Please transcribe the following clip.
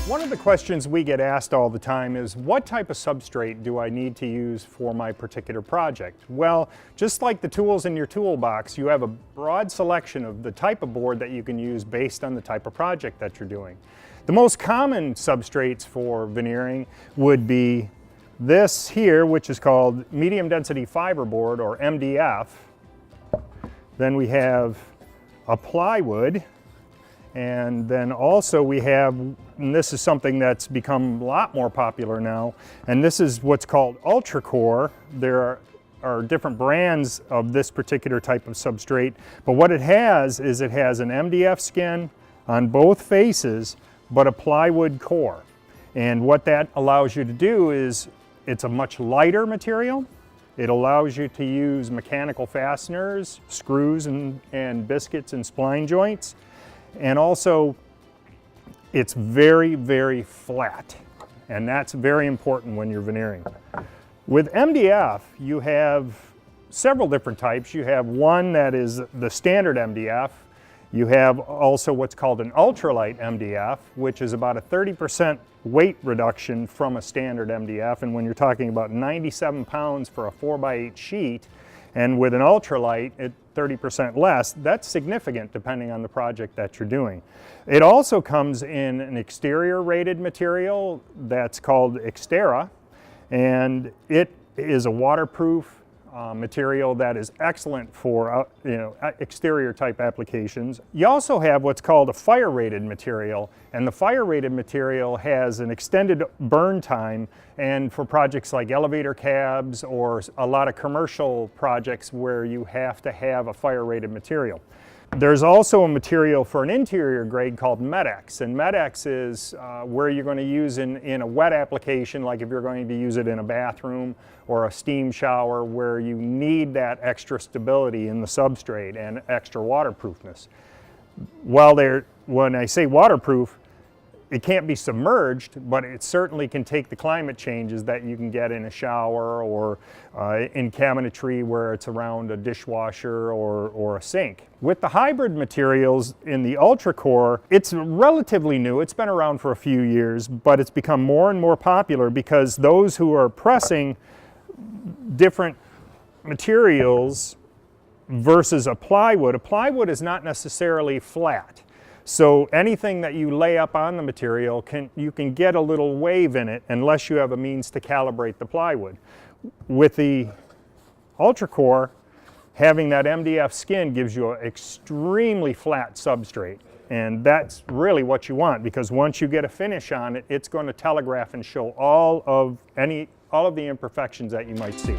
One of the questions we get asked all the time is, what type of substrate do I need to use for my particular project? Well, just like the tools in your toolbox, you have a broad selection of the type of board that you can use based on the type of project that you're doing. The most common substrates for veneering would be this here, which is called medium density fiberboard, or MDF. Then we have a plywood. And then also we have, and this is something that's become a lot more popular now, and this is what's called ultra core. There are different brands of this particular type of substrate, but what it has is it has an MDF skin on both faces, but a plywood core. And what that allows you to do is, it's a much lighter material. It allows you to use mechanical fasteners, screws and biscuits and spline joints. And also, it's very, very flat, and that's very important when you're veneering. With MDF, you have several different types. You have one that is the standard MDF. You have also what's called an ultralight MDF, which is about a 30% weight reduction from a standard MDF. And when you're talking about 97 pounds for a 4x8 sheet, and with an ultralight at 30% less, that's significant depending on the project that you're doing. It also comes in an exterior rated material that's called Xterra, and it is a waterproof material that is excellent for exterior type applications. You also have what's called a fire rated material, and the fire rated material has an extended burn time, and for projects like elevator cabs or a lot of commercial projects where you have to have a fire rated material. There's also a material for an interior grade called Medex, and Medex is where you're going to use in a wet application, like if you're going to use it in a bathroom or a steam shower, where you need that extra stability in the substrate and extra waterproofness. When I say waterproof, it can't be submerged, but it certainly can take the climate changes that you can get in a shower or in cabinetry where it's around a dishwasher or a sink. With the hybrid materials in the ultra core, it's relatively new. It's been around for a few years, but it's become more and more popular because those who are pressing different materials versus a plywood is not necessarily flat. So anything that you lay up on the material, you can get a little wave in it unless you have a means to calibrate the plywood. With the ultra core, having that MDF skin gives you an extremely flat substrate. And that's really what you want, because once you get a finish on it, it's going to telegraph and show all of the imperfections that you might see.